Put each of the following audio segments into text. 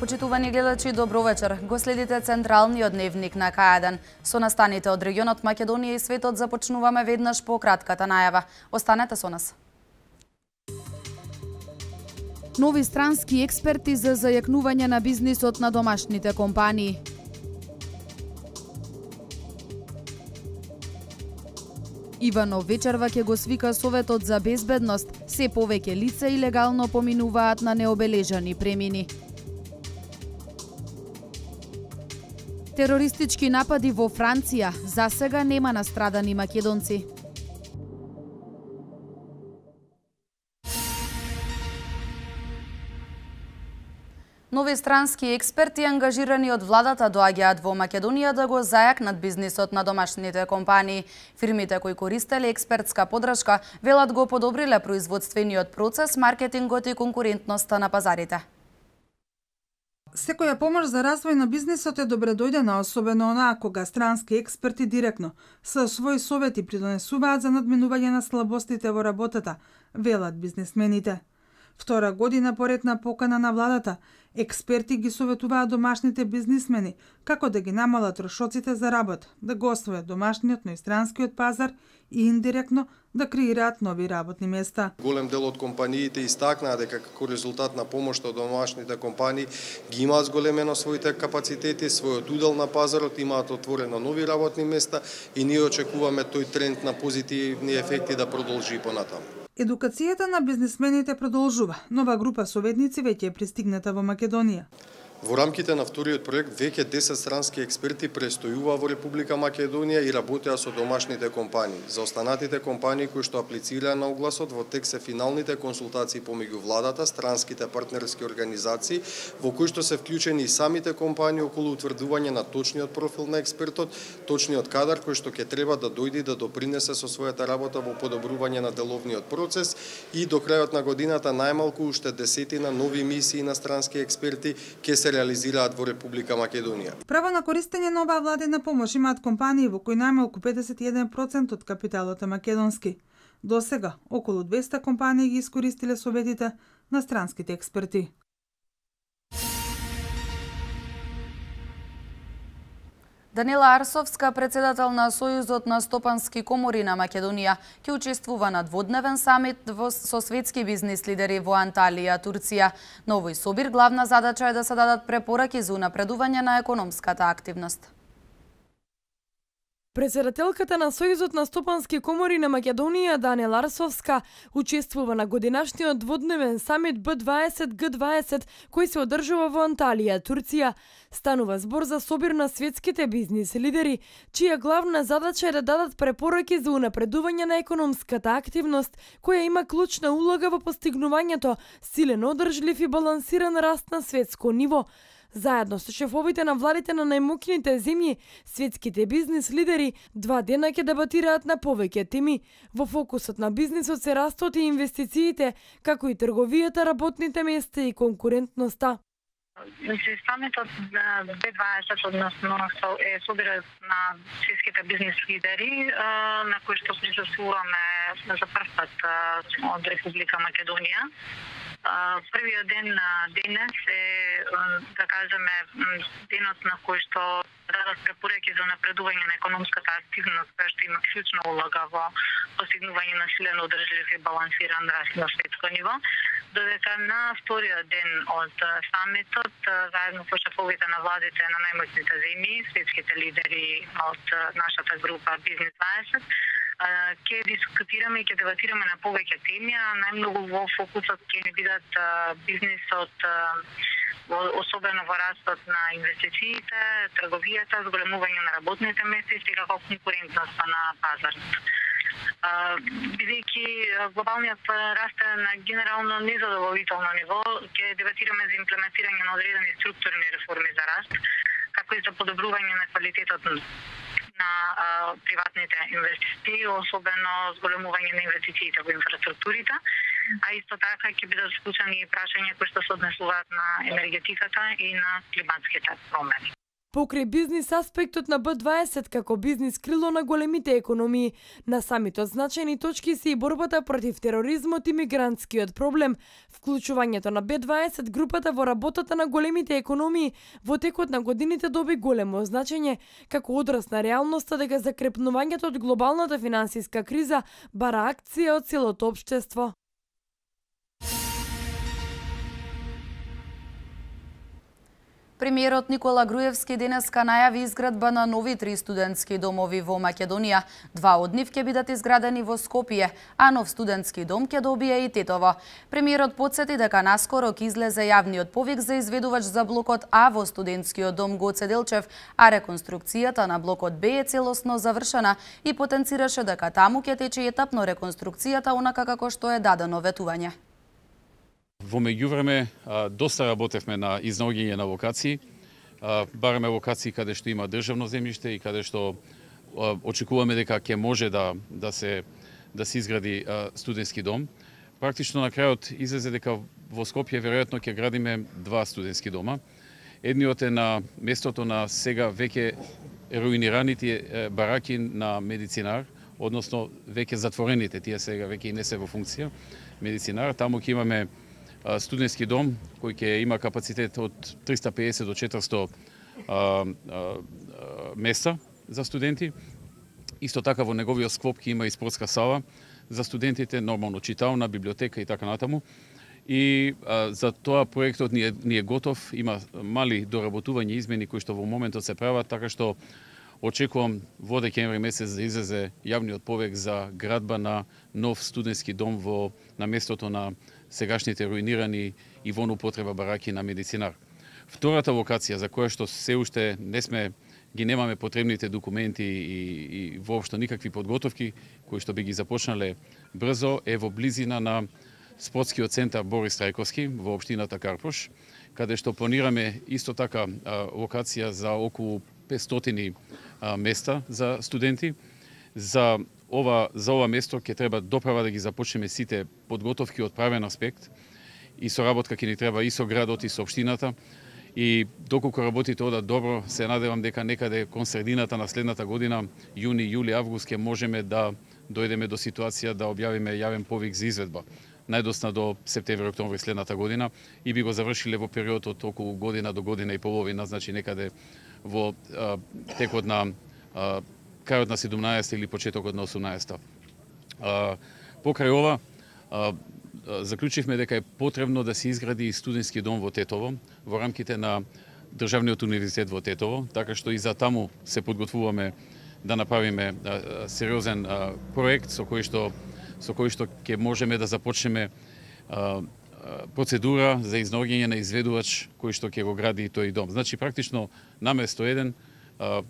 Почитувани гледачи, добро вечер. Го следите централниот дневник на К1. Со настаните од регионот Македонија и светот започнуваме веднаш по кратката најава. Останете со нас. Нови странски експерти за зајакнување на бизнисот на домашните компании. Иванов вечерва ќе го свика Советот за безбедност. Се повеќе лица илегално поминуваат на необележани премини. Терористички напади во Франција. Засега нема настрадани македонци. Нови странски експерти ангажирани од владата доаѓаат во Македонија да го зајакнат бизнисот на домашните компании. Фирмите кои користеле експертска подршка велат го подобриле производствениот процес, маркетингот и конкурентноста на пазарите. Секоја помош за развој на бизнисот е добре дојдена, особено онаа кога странски експерти директно со своји совети придонесуваат за надминување на слабостите во работата, велат бизнисмените. Втора година поред на покана на владата, експерти ги советуваат домашните бизнисмени како да ги намалат трошоците за работа, да го освојат домашниот, но и странскиот пазар и индиректно да креираат нови работни места. Голем дел од компаниите истакнаа дека како резултат на помошта од домашните компании ги имаат зголемено своите капацитети, својот удел на пазарот, имаат отворено нови работни места и ние очекуваме тој тренд на позитивни ефекти да продолжи понатаму. Едукацијата на бизнисмените продолжува. Нова група советници веќе е пристигната во Македонија. Во рамките на вториот проект веќе 10 странски експерти престојуваа во Република Македонија и работеа со домашните компании. За останатите компании кои што аплицираа на огласот, во тек се финалните консултации помеѓу владата, странските партнерски организации, во кои што се вклучени и самите компании околу утврдување на точниот профил на експертот, точниот кадар кој што ќе треба да дојде да допринесе со својата работа во подобрување на деловниот процес и до крајот на годината најмалку уште 10 нови мисии на странски експерти ќе се реализираат во Република Македонија. Право на користење на оваа владена помош имаат компании во кои најмалку 51% од капиталот е македонски. До сега, околу 200 компании ги искористиле советите на странските експерти. Данила Арсовска, председател на Сојузот на стопански комори на Македонија, ќе учествува на дводневен самит со светски бизнис лидери во Анталија, Турција. На овој собир главна задача е да се дадат препораки за унапредување на економската активност. Председателката на Сојузот на стопански комори на Македонија, Данила Арсовска, учествува на годинашниот дводневен самит Б20Г20 кој се одржува во Анталија, Турција. Станува збор за собир на светските бизнис лидери, чија главна задача е да дадат препораки за унапредување на економската активност, која има клучна улога во постигнувањето силен, одржлив и балансиран раст на светско ниво. Заедно со шефовите на владите на најмокните земји, светските бизнис лидери 2 дена ќе дебатираат на повеќе теми. Во фокусот на бизнисот се растот и инвестициите, како и трговијата, работните места и конкурентноста. Самитот Б20, односно е собират на светските бизнис лидери, на кој што присуствуваме за прв пат од Република Македонија. Првиот ден денес е, да кажеме, денот на кој што дадат препораки за напредување на економската активност, која што има клучна улога во постигнување на силен, одржлив и балансиран раст на светско ниво. Додека на вториот ден од самитот, заедно со шефовите на владите на најмоćните земји, светските лидери од нашата група Бизнес 20, ќе дискутираме и ќе дебатираме на повеќе теми, а најмногу во фокусот ќе ни бидат бизнисот, особено во растот на инвестициите, трговијата, зголемување на работните места и секако конкурентноста на пазарот. Бидејќи глобалниот раст е на генерално незадоволително ниво, ќе дебатираме за имплементирање на одредени структурни реформи за раст, како и за подобрување на квалитетот на приватните инвестиции, особено зголемување на инвестициите во инфраструктурите, а исто така ќе бидат вклучени и прашања кои што се однесуваат на енергетиката и на климатските промени. покрај бизнис аспектот на Б20 како бизнис крило на големите економии. На самитот значајни точки се и борбата против тероризмот и мигрантскиот проблем, вклучувањето на Б20 групата во работата на големите економии во текот на годините доби големо значење како одраз на реалноста дека закрепнувањето од глобалната финансиска криза бара акција од целото општество. Премиерот Никола Груевски денеска најави изградба на нови 3 студентски домови во Македонија. 2 од нив ќе бидат изградени во Скопје, а нов студентски дом ќе добие и Тетово. Премиерот потсети дека наскоро ќе излезе јавниот повик за изведувач за блокот А во студентскиот дом Гоце Делчев, а реконструкцијата на блокот Б е целосно завршена и потенцираше дека таму ќе тече етапно реконструкцијата онака како што е дадено ветување. Во меѓувреме доста работевме на изнаоѓање на локации. Бараме локации каде што има државно земјиште и каде што очекуваме дека ќе може да се изгради студентски дом. Практично на крајот излезе дека во Скопје веројатно ќе градиме 2 студентски дома. Едниот е на местото на сега веќе руинираните бараки на Медицинар, односно веќе затворените, тие сега веќе и не се во функција. Медицинар, таму ќе имаме студентски дом кој ќе има капацитет од 350 до 400 места за студенти. Исто така во неговиот склоп ќе има и спортска сала за студентите, нормално читална, библиотека и така натаму. И за тоа проектот ни е готов, има мали доработување измени кои што во моментот се прават, така што очекувам во декември месец да излезе јавниот повик за градба на нов студентски дом на местото на сегашните руинирани и во употреба бараки на Медицинар. Втората локација за која што се уште ги немаме потребните документи и воопшто никакви подготовки кои што би ги започнале брзо е во близина на спортскиот центар Борис Трајковски во општината Карпош, каде што планираме исто така локација за околу 500 места за студенти. За ова место ќе треба доправа да ги започнеме сите подготовки од правен аспект и соработка ќе ни треба и со градот и со општината. И доколку работите одат добро, се надевам дека некаде кон средината на следната година, јуни, јули, август, ќе можеме да дојдеме до ситуација да објавиме јавен повик за изведба. Најдосна до септември, октомври следната година и би го завршиле во период од околу година до година и половина, значи некаде во текот на крајот на 17 или почетокот на 18. Покрај ова, заклучивме дека е потребно да се изгради студентски дом во Тетово, во рамките на Државниот универзитет во Тетово, така што и за таму се подготвуваме да направиме сериозен проект со кој што ќе можеме да започнеме процедура за изнаоѓање на изведувач кој што ќе го гради тој дом. Значи, практично наместо еден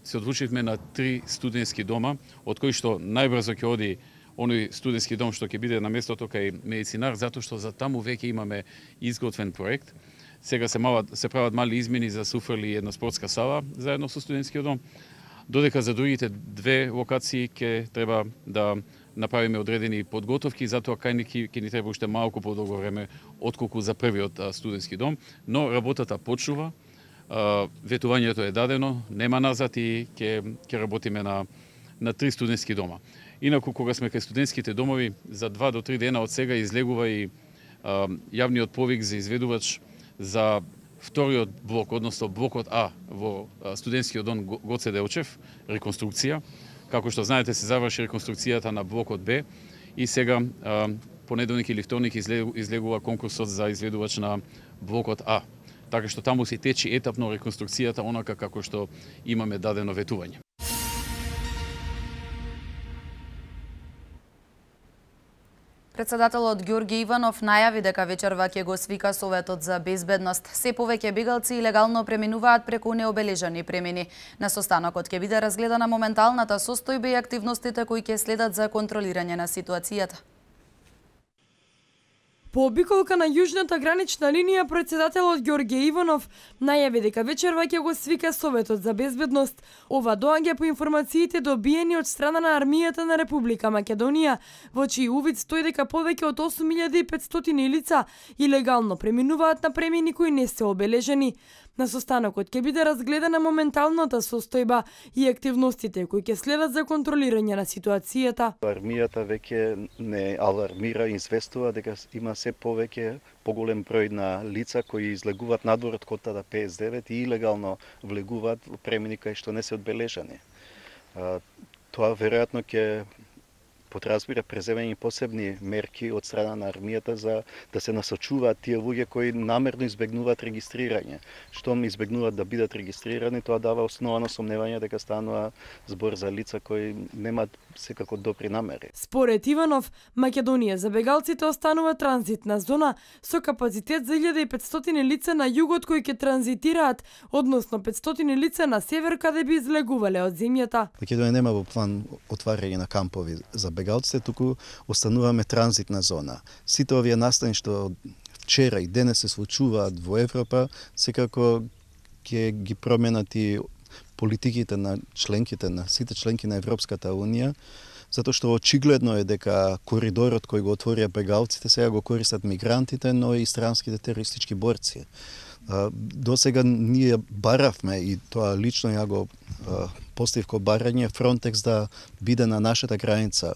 се одлучивме на 3 студентски дома, од кои што најбрзо ќе оди оној студентски дом што ќе биде на местото кај Медицинар, затоа што за таму веќе имаме изготвен проект. Сега се прават мали измени за суфрли една спортска сала заедно со студентскиот дом, додека за другите 2 локации ќе треба да направиме одредени подготовки, затоа ќе ни треба уште малку подолго време отколку за првиот студентски дом, но работата почнува, ветувањето е дадено, нема назад и ќе работиме на 3 студентски дома. Инаку, кога сме кај студентските домови, за 2 до 3 дена од сега излегува и јавниот повик за изведувач за вториот блок, односно блокот А во студентскиот дом Гоце Делчев, реконструкција. Како што знаете, се заврши реконструкцијата на блокот Б и сега понеделник или вторник излегува конкурсот за изведувач на блокот А. Така што таму се течи етапно реконструкцијата онака како што имаме дадено ветување. Председателот Ѓорги Иванов најави дека вечерва ќе го свика Советот за безбедност. Се повеќе бегалци илегално преминуваат преку необележани премини. На состанокот ќе биде разгледана моменталната состојба и активностите кои ќе следат за контролирање на ситуацијата. По обиколка на јужната гранична линија, председателот Ѓорѓе Иванов најави дека вечерва ќе го свика Советот за безбедност. Ова доаѓа по информациите добиени од страна на армијата на Република Македонија, во чиј увид стои дека повеќе од 8500 лица илегално преминуваат на премини кои не се обележени. На состанокот ќе биде разгледана моменталната состојба и активностите кои ќе следат за контролирање на ситуацијата. Армијата веќе не алармира и известува дека има се повеќе поголем број на лица кои излегуваат надвор од котата 59 и илегално влегуваат во премини кај што не се одбележани. Тоа веројатно ќе подразбира преземени посебни мерки од страна на армијата за да се насочуваат тие луѓе кои намерно избегнуваат регистрирање. Штом избегнуваат да бидат регистрирани, тоа дава основано сомневање дека станува збор за лица кои немаат секако добри намери. Според Иванов, Македонија за бегалците останува транзитна зона со капацитет за 1500 лица на југот кои ќе транзитираат, односно 500 лица на север каде би излегувале од земјата. Македонија нема во план отварање на кампови за бегалците, туку остануваме транзитна зона. Сите овие настани што вчера и денес се случуваат во Европа, секако ќе ги променат и политиките на членките на сите членки на Европската Унија, затоа што очигледно е дека коридорот кој го отворија бегалците сега го користат мигрантите, но и странските терористички борци. До сега ние баравме, и тоа лично ја го поставив ко барање, Фронтекс да биде на нашата граница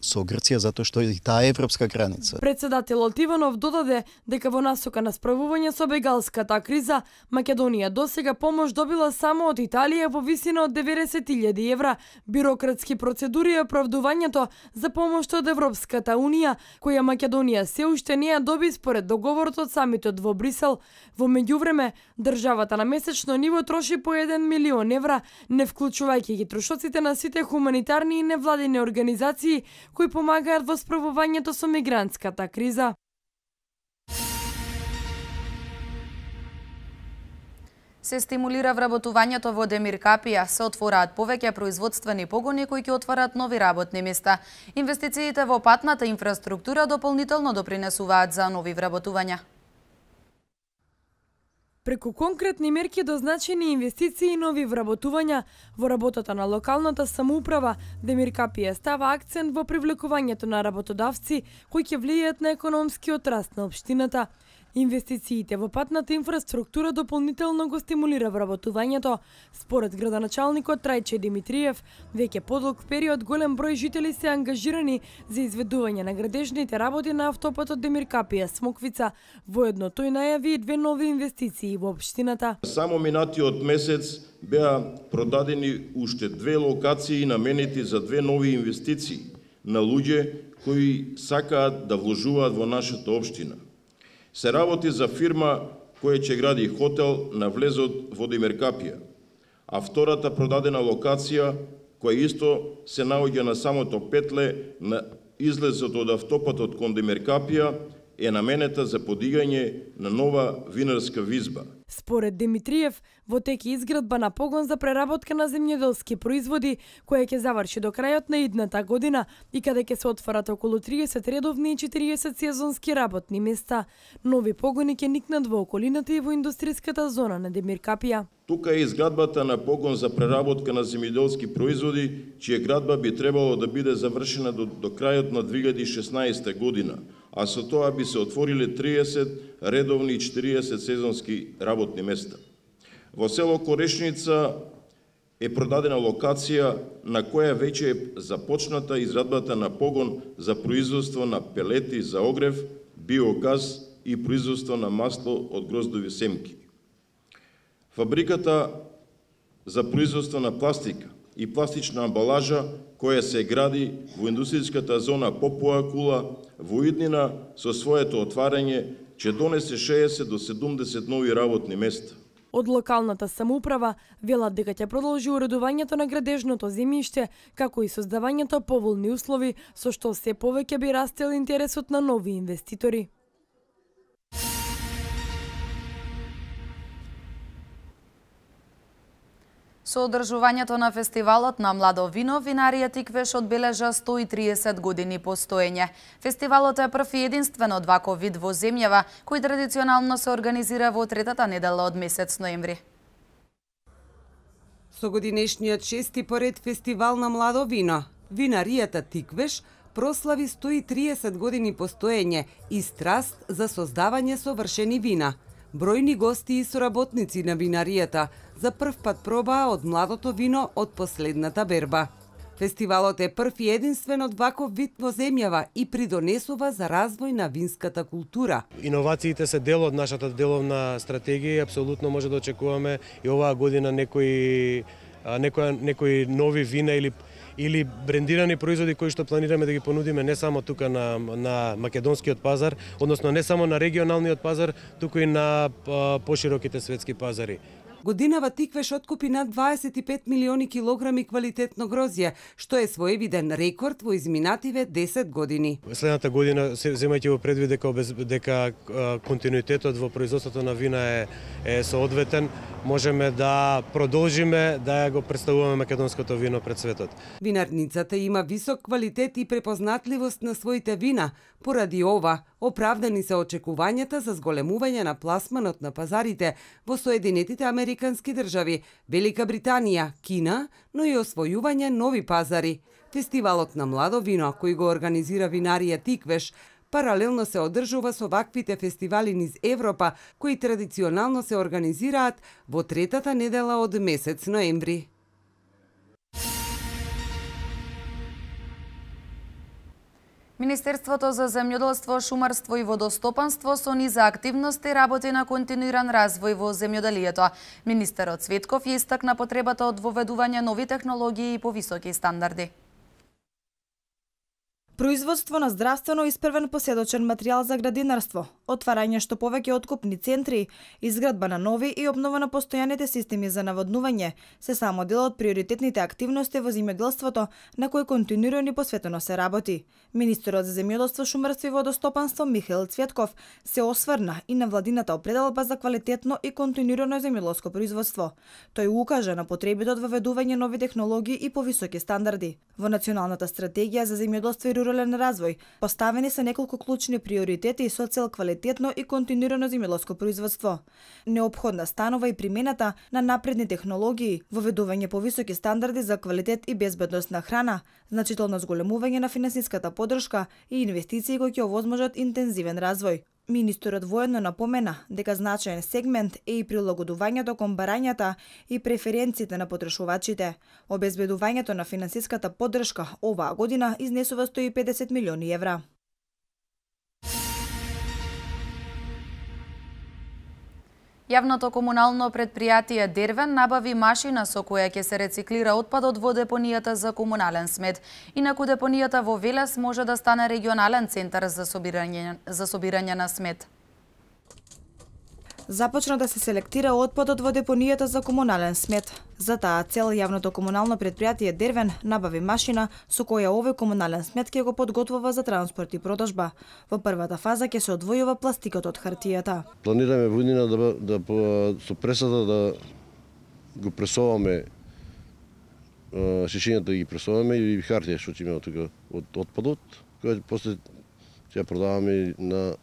со Грција, затоа што и таа е европска граница. Председателот Иванов додаде дека во насока на справување со бегалската криза, Македонија досега помош добила само од Италија во висина од 90.000 евра, бирократски процедури и оправдувањето за помош од Европската Унија, која Македонија се уште не ја доби според договорот од самитот во Брисел. Во меѓувреме, државата на месечно ниво троши по 1 милион евра, не вклучувајќи ги трошоците на сите хуманитарни и невладини организации кои помагаат во справувањето со мигрантската криза. Се стимулира вработувањето во Демиркапија, се отвораат повеќе производствени погони кои ќе отварат нови работни места. Инвестициите во патната инфраструктура дополнително допринесуваат за нови вработувања. Преку конкретни мерки дозначени инвестиции и нови вработувања во работата на локалната самоуправа, Демиркапија става акцент во привлекувањето на работодавци кои ќе влијаат на економскиот раст на општината. Инвестициите во патната инфраструктура дополнително го стимулира вработувањето. Според градоначалникот Трајче Димитриев, веќе подолг период голем број жители се ангажирани за изведување на градежните работи на автопатот Демиркапија Смоквица. Воедно тој најави 2 нови инвестиции во општината. Само минатиот месец беа продадени уште 2 локации наменети за 2 нови инвестиции на луѓе кои сакаат да вложуваат во нашата општина. Се работи за фирма која ќе гради хотел на влезот во Демиркапија, а втората продадена локација, која исто се наоѓа на самото петле на излезот од автопатот кон Демиркапија, е наменета за подигање на нова винарска визба. Според Димитриев, во тек е изградба на погон за преработка на земјоделски производи, која ќе заврши до крајот на идната година и каде ќе се отворат околу 30 редовни и 40 сезонски работни места. Нови погони ќе никнат во околината и во индустријската зона на Демиркапија. Тука е изградбата на погон за преработка на земјоделски производи, чија градба би требало да биде завршена до крајот на 2016 година, а со тоа би се отвориле 30 редовни и 40 сезонски работни места. Во село Корешница е продадена локација на која веќе е започната изградбата на погон за производство на пелети за огрев, биогаз и производство на масло од гроздови семки. Фабриката за производство на пластика и пластична амбалажа која се гради во индустријската зона Попова Кула во иднина со своето отварање ќе донесе 60 до 70 нови работни места. Од локалната самоуправа велат дека ќе продолжи уредувањето на градежното земјиште, како и создавањето поволни услови, со што се повеќе би растел интересот на нови инвеститори. Со одржувањето на фестивалот на младо вино, винарија Тиквеш одбележа 130 години постоење. Фестивалот е прв и единствен од ваков вид во земјава, кој традиционално се организира во третата недела од месец ноември. Со годинешниот 6-ти поред фестивал на младо вино, винаријата Тиквеш прослави 130 години постоење и страст за создавање совршени вина. Бројни гости и соработници на винаријата за прв пат пробаа од младото вино од последната берба. Фестивалот е прв и единствен од ваков вид во земјава и придонесува за развој на винската култура. Иновациите се дел од нашата деловна стратегија и апсолутно може да очекуваме и оваа година некои нови вина или брендирани производи кои што планираме да ги понудиме не само тука на македонскиот пазар, односно не само на регионалниот пазар, туку и на пошироките светски пазари. Годинава Тиквеш откупи над 25 милиони килограми квалитетно грозје, што е своевиден рекорд во изминативе 10 години. Следната година, земајќи во предвид дека континуитетот во производството на вина е соодветен, можеме да продолжиме да го представуваме македонското вино пред светот. Винарницата има висок квалитет и препознатливост на своите вина. Поради ова, оправдани се очекувањата за зголемување на пласманот на пазарите во Соединетите Американски држави, Велика Британија, Кина, но и освојување нови пазари. Фестивалот на младо вино, кој го организира винарија Тиквеш, паралелно се одржува со ваквите фестивали низ Европа, кои традиционално се организираат во третата недела од месец ноември. Министерството за земјоделство, шумарство и водостопанство со низа активности работи на континуиран развој во земјоделието. Министерот Цветков ја истакна потребата од воведување нови технологии и повисоки стандарди. Производство на здравствено испрвен поседочен материјал за градинарство, отварање што повеќе откупни центри, изградба на нови и обнова на постојаните системи за наводнување, се само дел од приоритетните активности во земјоделството на кои континуирано и посветено се работи. Министерот за земјоделство, шумарство и водостопанство Михаил Цветков се осврна и на владината определба за квалитетно и континуирано земјоделско производство. Тој укажа на потребите од воведување нови технологии и повисоки стандарди. Во Националната стратегија за земјоделство и рурален развој поставени се неколку клучни приоритети со цел квалитетно и континуирано земјоделско производство. Неопходна станува и примената на напредни технологии, воведување повисоки стандарди за квалитет и безбедност на храна, значително зголемување на финансиската поддршка и инвестиции кои ќе овозможат интензивен развој. Министерот воедно напомена дека значаен сегмент е и прилагодувањето кон барањата и преференциите на потрошувачите. Обезбедувањето на финансиската поддршка оваа година изнесува 150 милиони евра. Јавното комунално претпријатие Дервен набави машина со која ќе се рециклира отпадот во депонијата за комунален смет. Инаку депонијата во Велес може да стане регионален центар за собирање на смет. Започна да се селектира отпадот во депонијата за комунален смет. За таа цел јавното комунално претпријатие Дервен набави машина со која овој комунален смет ќе го подготвува за транспорт и продажба. Во првата фаза ќе се одвојува пластикот од хартијата. Планираме во иднина да со пресада да го пресоваме шишињата, да ги пресоваме и хартија што ќе имаме тука од отпадот, која после ќе ја продаваме на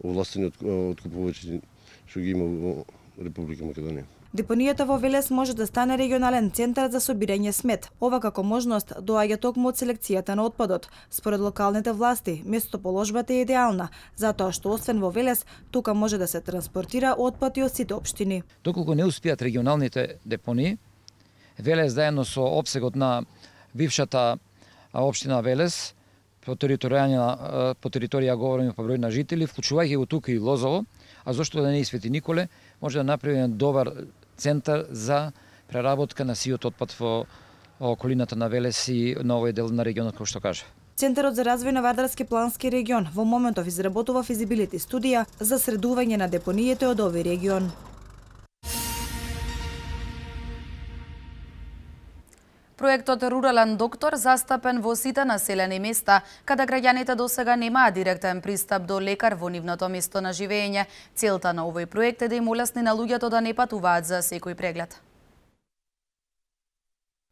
овластени откупувачи што ги има во Република Македонија. Депонијата во Велес може да стане регионален центар за собирање смет. Ова како можност доаѓа токму од селекцијата на отпадот. Според локалните власти, местоположбата е идеална, затоа што освен во Велес, тука може да се транспортира отпад и од сите општини. Доколку не успеат регионалните депонии, Велес заедно со опсегот на бившата општина Велес, по територија говориме по број на жители, вклучувајќи го тука и Лозово, а зошто да не и Свети Николе, може да направи добар центар за преработка на сиот отпад во околината на Велес и на овој дел на регионот, како што кажа. Центарот за развој на Вардарски плански регион во моментов изработува физибилити студија за средување на депониите од овој регион. Проектот Рурален доктор застапен во сите населени места, каде граѓаните досега немаа директен пристап до лекар во нивното место на живење. Целта на овој проект е да им улесни на луѓето да не патуваат за секој преглед.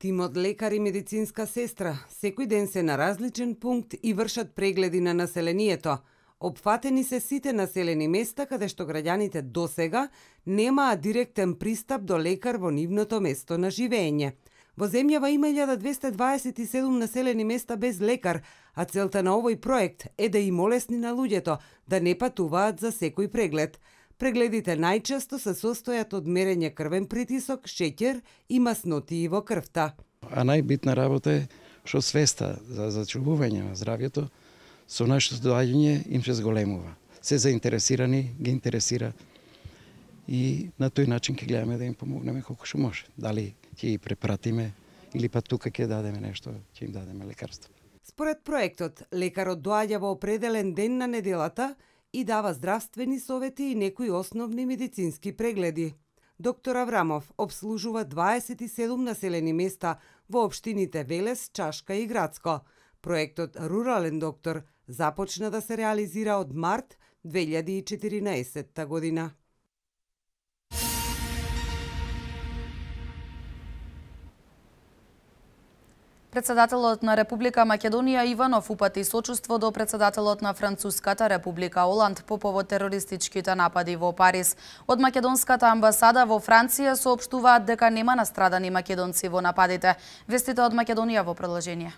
Тимот лекар и медицинска сестра секој ден се на различен пункт и вршат прегледи на населението. Опфатени се сите населени места каде што граѓаните досега немаа директен пристап до лекар во нивното место на живење. Во земјава има 1227 населени места без лекар, а целта на овој проект е да им олесни на луѓето да не патуваат за секој преглед. Прегледите најчесто се состојат од мерење крвен притисок, шеќер и маснотии во крвта. А најбитна работа е што свеста за зачувување на здравјето со нашето доаѓање им се зголемува. Се заинтересирани, ги интересира и на тој начин ќе гледаме да им помогнеме колку што може. Дали ќе ги препратиме или па тука ќе дадеме нешто, ќе им дадеме лекарство. Според проектот, лекарот доаѓа во определен ден на неделата и дава здравствени совети и некои основни медицински прегледи. Доктор Аврамов обслужува 27 населени места во општините Велес, Чашка и Градско. Проектот Рурален доктор започна да се реализира од март 2014 година. Председателот на Република Македонија Иванов упати сочувство до председателот на Француската Република Оланд по повод терористичките напади во Париз. Од македонската амбасада во Франција соопштуваат дека нема настрадани македонци во нападите. Вестите од Македонија во продолжение.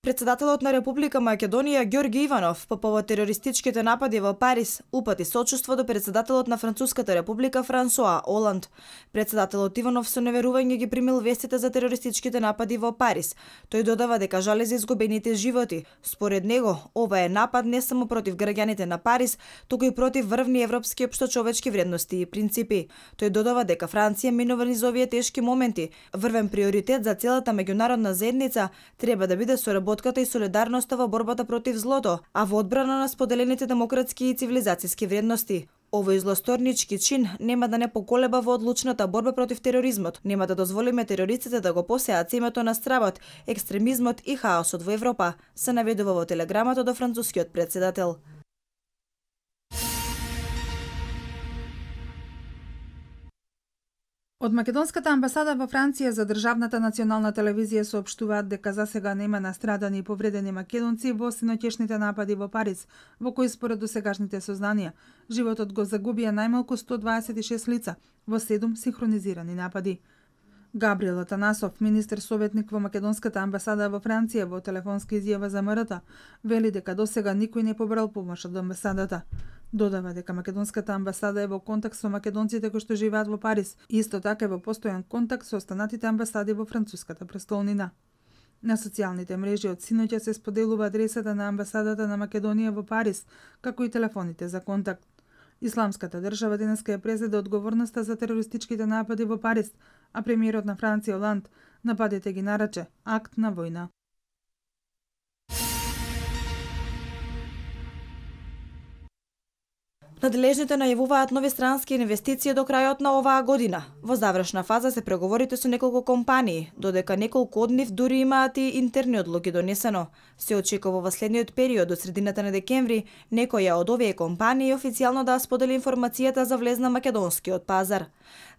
Председателот на Република Македонија Ѓорги Иванов по повод терористичките напади во Париз упати сочувство до председателот на Француската Република Франсоа Оланд. Председателот Иванов со неверување ги примил вестите за терористичките напади во Париз. Тој додава дека жали за изгубените животи. Според него, ова е напад не само против граѓаните на Париз, туку и против врвни европски општочовечки вредности и принципи. Тој додава дека Франција минува низ овие тешки моменти. Врвен приоритет за целата меѓународна заедница треба да биде соработката и солидарноста во борбата против злото, а во одбрана на споделените демократски и цивилизацијски вредности. Овој злосторнички чин нема да не поколеба во одлучната борба против тероризмот. Нема да дозволиме терористите да го посеат семето на стравот, екстремизмот и хаосот во Европа, се наведува во телеграмата до францускиот председател. Од македонската амбасада во Франција за државната национална телевизија соопштуваат дека засега нема настрадани и повредени македонци во синоќешните напади во Париз, во кои според досегашните сознанија животот го загубија најмалку 126 лица во 7 синхронизирани напади. Габриел Атанасов, министер советник во македонската амбасада во Франција, во телефонска изјава за МРТ, вели дека досега никој не побрал помош од амбасадата. Додава дека македонската амбасада е во контакт со македонците кои што живеат во Париз, и исто така е во постојан контакт со останатите амбасади во француската престолнина. На социјалните мрежи од синоќа се споделува адресата на амбасадата на Македонија во Париз, како и телефоните за контакт. Исламската држава денеска ја презеде одговорноста за терористичките напади во Париз, а премиерот на Франција Оланд нападите ги нарече акт на војна. Надлежните најавуваат нови странски инвестиции до крајот на оваа година. Во завршна фаза се преговорите со неколку компании, додека неколку од нив дури имаат и интерни одлуки донесено. Се очекува во следниот период до средината на декември некоја од овие компании официјално да сподели информацијата за влез на македонскиот пазар.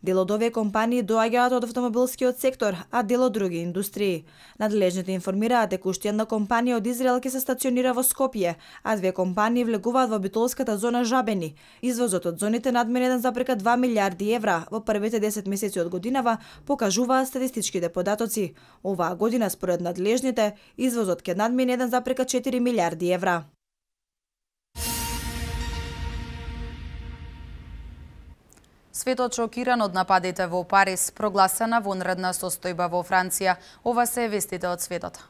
Дел од овие компании доаѓаат од автомобилскиот сектор, а дел од други индустрии. Надлежните информираат дека уште една компанија од Израел ќе се стационира во Скопје, а две компании влегуваат во битолската зона Жабени. Извозот од зоните надмина 1,2 милиарди евра во првите 10 месеци од годинава, покажуваат статистичките податоци. Оваа година, според надлежните, извозот ќе надмине 1,4 милиарди евра. Светот шокиран од нападите во Париз, прогласена вонредна состојба во Франција. Ова се вестите од светот.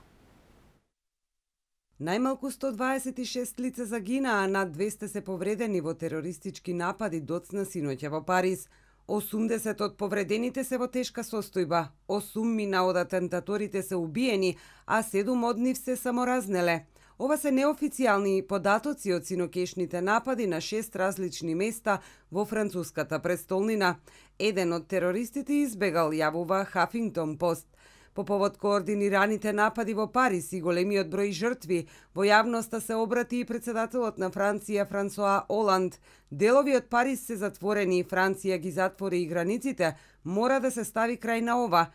Најмалку 126 лица загинаа, а над 200 се повредени во терористички напади доцна синоќа во Париз. 80 од повредените се во тешка состојба, 8 од атентаторите се убиени, а 7 од нив се саморазнеле. Ова се неофицијални податоци од синокешните напади на 6 различни места во француската престолнина. Еден од терористите избегал, јавува Хафингтон Пост. По повод координираните напади во Париз и големиот број жртви, во јавноста се обрати и председателот на Франција Франсоа Оланд. Делови од Париз се затворени и Франција ги затвори и границите, мора да се стави крај на ова.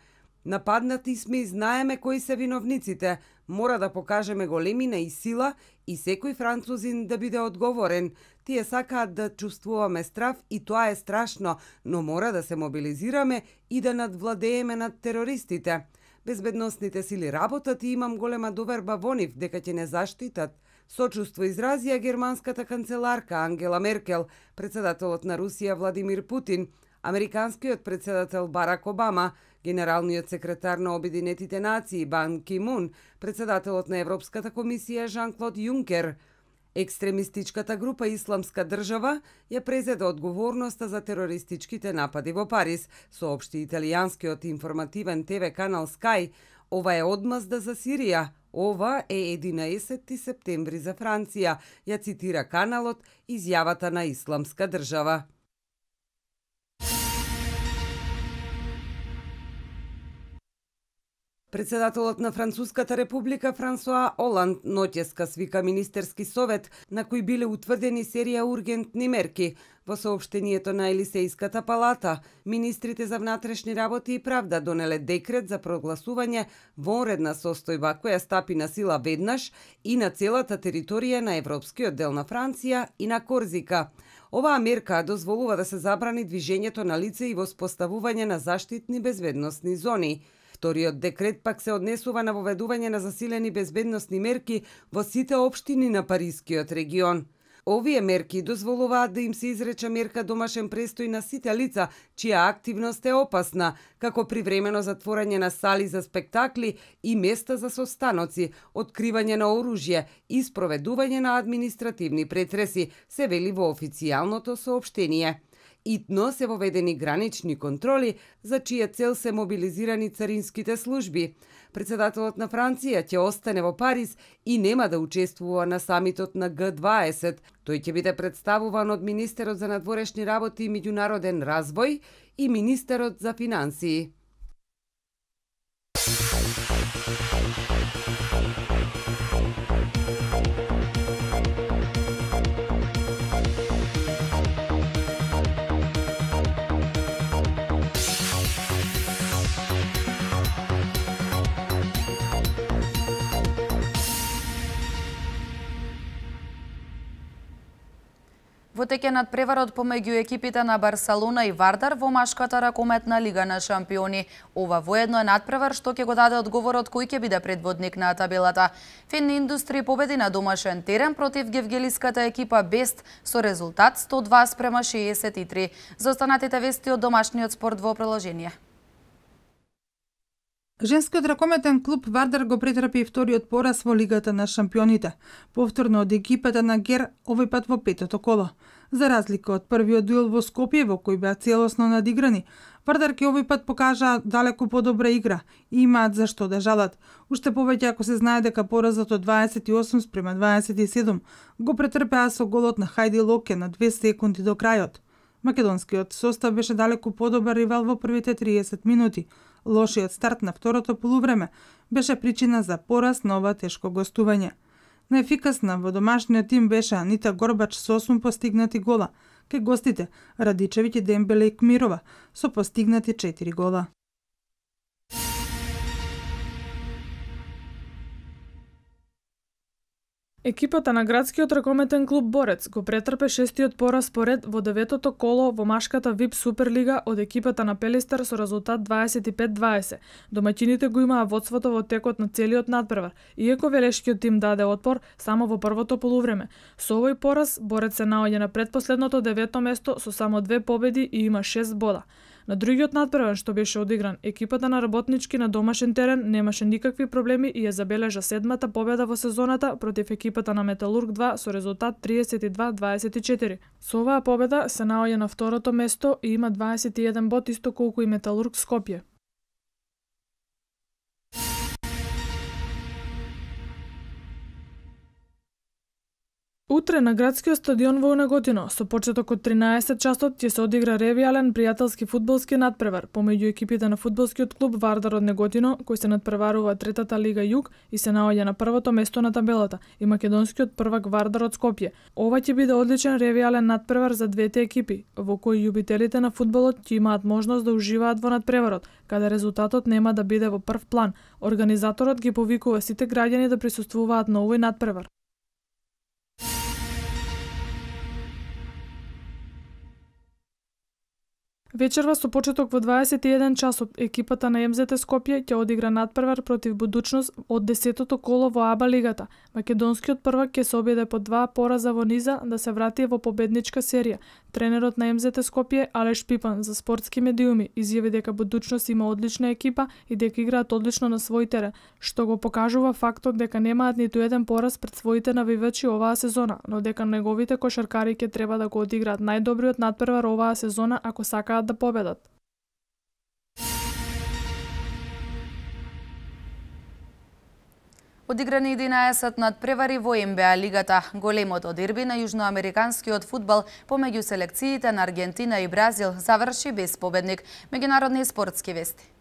Нападнати сме и знаеме кои се виновниците. Мора да покажеме големина и сила и секој французин да биде одговорен. Тие сакаат да чувствуваме страв и тоа е страшно, но мора да се мобилизираме и да надвладееме над терористите. Безбедносните сили работат и имам голема доверба во нив дека ќе не заштитат. Сочувство изразија германската канцеларка Ангела Меркел, председателот на Русија Владимир Путин, американскиот председател Барак Обама, генералниот секретар на Обединетите нации Бан Ки Мун, председателот на Европската комисија Жан-Клод Јункер. Екстремистичката група Исламска држава ја презеде одговорноста за терористичките напади во Париз, соопшти италијанскиот информативен ТВ канал Sky. Ова е одмазда за Сирија. Ова е 11 септември за Франција, ја цитира каналот изјавата на Исламска држава. Председателот на Француската република Франсуа Оланд ноќеска свика министерски совет на кој биле утврдени серија ургентни мерки. Во соопштението на Елисејската палата, министрите за внатрешни работи и правда донеле декрет за прогласување вонредна состојба која стапи на сила веднаш и на целата територија на европскиот дел на Франција и на Корзика. Оваа мерка дозволува да се забрани движењето на лица и воспоставување на заштитни безбедносни зони. Вториот декрет пак се однесува на воведување на засилени безбедносни мерки во сите општини на Парискиот регион. Овие мерки дозволуваат да им се изрече мерка домашен престој на сите лица чија активност е опасна, како привремено затворање на сали за спектакли и места за состаноци, откривање на оружје и спроведување на административни претреси, се вели во официјалното соопштение. Итно се воведени гранични контроли, за чија цел се мобилизирани царинските служби. Председателот на Франција ќе остане во Париз и нема да учествува на самитот на Г20. Тој ќе биде представуван од министерот за надворешни работи и меѓународен развој и министерот за финансии. Во теке над преварот помеѓу екипите на Барселона и Вардар во машката ракометна лига на шампиони. Ова воедно е надпревар што ќе го даде одговорот кој ќе биде предводник на табелата. Фин Индустри победи на домашен терен против гевгелиската екипа Бест со резултат 102:63. За останатите вести од домашниот спорт во приложение. Женскиот ракометен клуб Вардар го претрпи вториот пораз во Лигата на шампионите, повторно од екипата на Гер, овој пат во петото коло. За разлика од првиот дуел во Скопје, во кој беа целосно надиграни, Вардарки овој пат покажаа далеку подобра игра и имаат за што да жалат. Уште повеќе ако се знае дека поразот од 28:27 го претрпеа со голот на Хајди Локе на 2 секунди до крајот. Македонскиот состав беше далеку подобар ривал во првите 30 минути. Лошиот старт на второто полувреме беше причина за пораз на ова тешко гостување. Наефикасна во домашниот тим беше Анита Горбач со 8 постигнати гола, кај гостите Радичевиќ и Дембеле и Кмирова со постигнати 4 гола. Екипата на градскиот ракометен клуб Борец го претрпе шестиот пораз поред во деветото коло во машката ВИП Суперлига од екипата на Пелистер со резултат 25:20. Домаќините го имаа водството во текот на целиот надпревар, иако велешкиот тим даде отпор само во првото полувреме. Со овој пораз Борец се наоѓа на предпоследното 9-то место со само 2 победи и има 6 бода. На другиот надпревар што беше одигран, екипата на Работнички на домашен терен немаше никакви проблеми и ја забележа 7-та победа во сезоната против екипата на Металург 2 со резултат 32:24. Со оваа победа се наоѓа на второто место и има 21 бод исто колку и Металург Скопје. Утре на градскиот стадион во Неготино со почеток од 13 часот ќе се одигра ревијален пријателски фудбалски надпревар помеѓу екипите на фудбалскиот клуб Вардар од Неготино, кој се надпреварува третата лига Југ и се наоѓа на првото место на табелата, и македонскиот првак Вардар од Скопје. Ова ќе биде одличен ревијален надпревар за двете екипи, во кој љубителите на фудбалот ќе имаат можност да уживаат во надпреварот, каде резултатот нема да биде во прв план. Организаторот ги повикува сите граѓани да присуствуваат на овој надпревар. Вечерва со почеток во 21 часот екипата на МЗТ Скопје ќе одигра надпревар против Будучност од 10-тото коло во АБА лигата. Македонскиот првак ќе се обиде по 2 пораза во низа да се врати во победничка серија. Тренерот на МЗТ Скопје Алеш Пипан за спортски медиуми изјави дека Будучност има одлична екипа и дека играат одлично на свој терен, што го покажува фактот дека немаат ниту еден пораз пред своите навивачи оваа сезона, но дека неговите кошаркари ќе треба да го одиграат најдобриот надпревар оваа сезона ако сакаат да победат. Одиграни 11 надпревари во НБА лигата, големото дерби на јужноамериканскиот фудбал помеѓу селекциите на Аргентина и Бразил заврши без победник. Меѓународни спортски вести.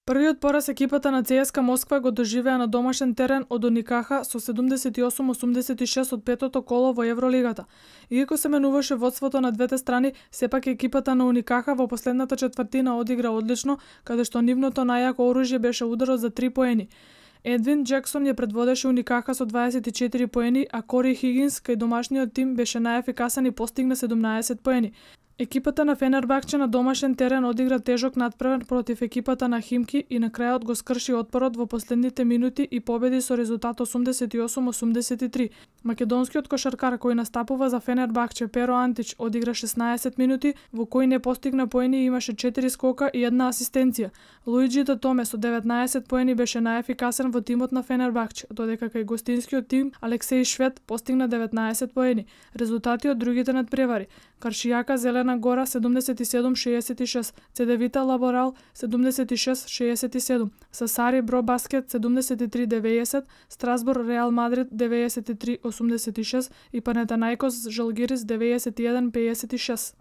Првиот пораз екипата на ЦСКА Москва го доживеа на домашен терен од Уникаха со 78-86 од петото коло во Евролигата. Иако се менуваше водството на двете страни, сепак екипата на Уникаха во последната четвртина одигра одлично, каде што нивното најако оружје беше ударот за 3 поени. Едвин Джексон ја предводеше Уникаха со 24 поени, а Кори Хигинс кај домашниот тим беше најефикасен и постигна 17 поени. Екипата на Фенербахче на домашен терен одигра тежок надпревар против екипата на Химки и на крајот го скрши отпорот во последните минути и победи со резултат 88-83. Македонскиот кошаркар кој настапува за Фенербахче Перо Антич одигра 16 минути, во кој не постигна поени и имаше 4 скока и 1 асистенција. Луиджи Томе со 19 поени беше најефикасен во тимот на Фенербахче, додека кај гостинскиот тим Алексеј Швед постигна 19 поени. Резултати од другите надпревари: Каршијака Зелена Гора 77-66, Цедевита Лаборал 76-67, Сасари Бро Баскет 73-90, Страсбур Реал Мадрид 93-86 и Панетанаикос Жалгирис 91-56.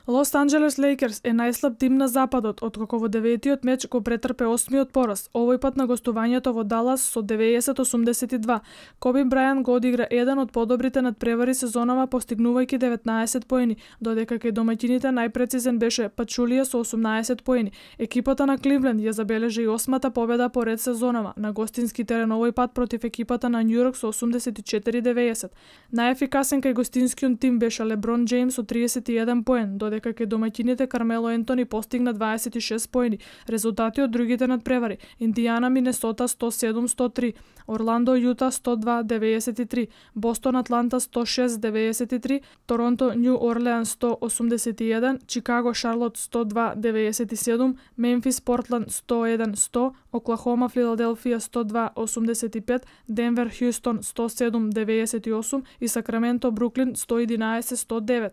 Лос Анџелес Лейкерс е најслаб тим на западот, откако во деветиот меч го претрпе 8-миот пораз, овој пат на гостувањето во Далас со 90-82. Коби Брајан го одигра еден од подобрите надпревари сезонава, постигнувајќи 19 поени, додека кај домаќините најпрецизен беше Пачулија со 18 поени. Екипата на Кливленд ја забележа и 8-та победа по ред сезонава, на гостински терен овој пат против екипата на Њујорк со 84-90. Најефикасен кај гостинскиот тим беше Леброн Џејмс со 31 поен, додека кај домаќините Кармело Ентони постигна 26 поени. Резултати од другите надпревари: Индијана Минесота 107-103, Орландо Јута 102-93, Бостон Атланта 106-93, Торонто Њу Орлеан 181, Чикаго Шарлот 102-97, Мемфис Портланд 101-100, Оклахома Филаделфија 102-85, Денвер Хјустон 107-98 и Сакраменто Бруклин 111-109.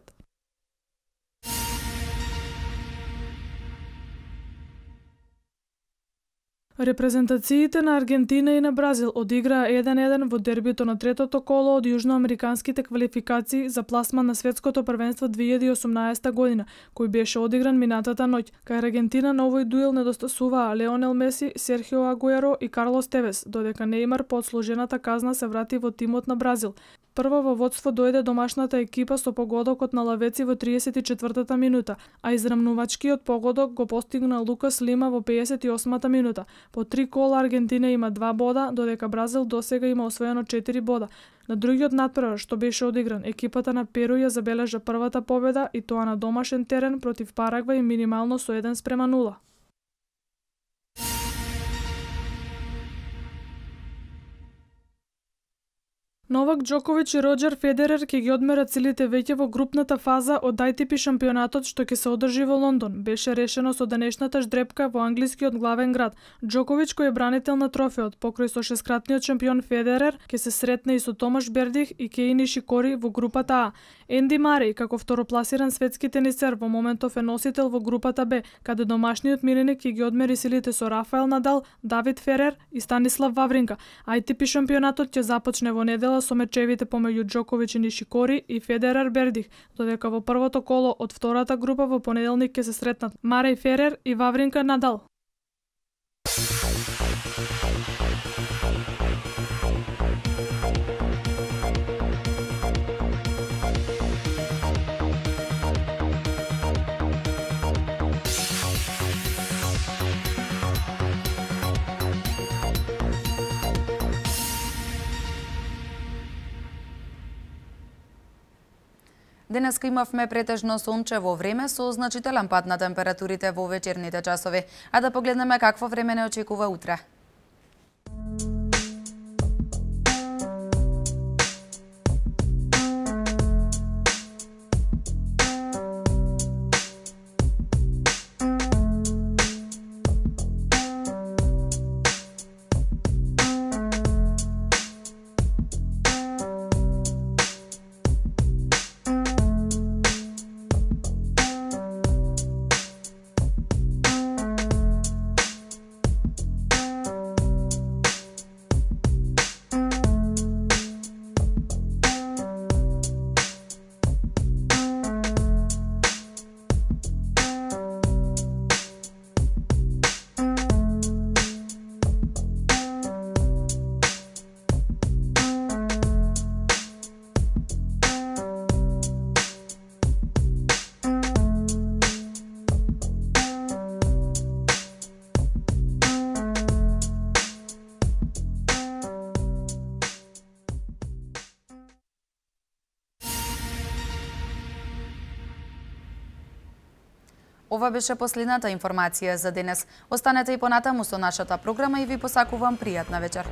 Репрезентациите на Аргентина и на Бразил одиграа 1-1 во дербито на третото коло од јужноамериканските квалификации за пласман на светското првенство 2018 година, кој беше одигран минатата ноќ. Кај Аргентина на овој дуел недостасуваа Леонел Меси, Серхио Агуеро и Карлос Тевес, додека Нејмар по одслужената казна се врати во тимот на Бразил. Прво во водство дојде домашната екипа со погодокот на Лавеци во 34-та минута, а израмнувачкиот погодок го постигна Лукас Лима во 58-та минута. По 3 кола Аргентина има 2 бода, додека Бразил досега има освоено 4 бода. На другиот надпревар што беше одигран, екипата на Перу ја забележа првата победа и тоа на домашен терен против Парагвај минимално со 1-0. Новак Џоковиќ и Роџер Федерер ќе ги одмерат силите веќе во групната фаза од ATP шампионатот што ќе се одржи во Лондон. Беше решено со денешната ждрепка во англискиот главен град. Џоковиќ, кој е бранител на трофеот, покрај со шесткратниот шампион Федерер, ќе се сретне и со Томаш Бердих и Кеј Нишикори во групата А. Енди Мареј, како второпласиран светски тенисер, во моментов е носител во групата Б, каде домашниот миреник ќе ги одмери силите со Рафаел Надал, Давид Ферер и Станислав Вавринка. ATP шампионатот ќе започне во недела со мечевите помеѓу Џоковиќ и Нишикори и Федерер Бердих, додека во првото коло од втората група во понеделник ќе се сретнат Мареј Ферер и Вавринка Надал. Денеска имавме претежно сончево време со значителен пад на температурите во вечерните часови. А да погледнеме какво време не очекува утре. Ова беше последната информација за денес. Останете и понатаму со нашата програма и ви посакувам пријатна вечер.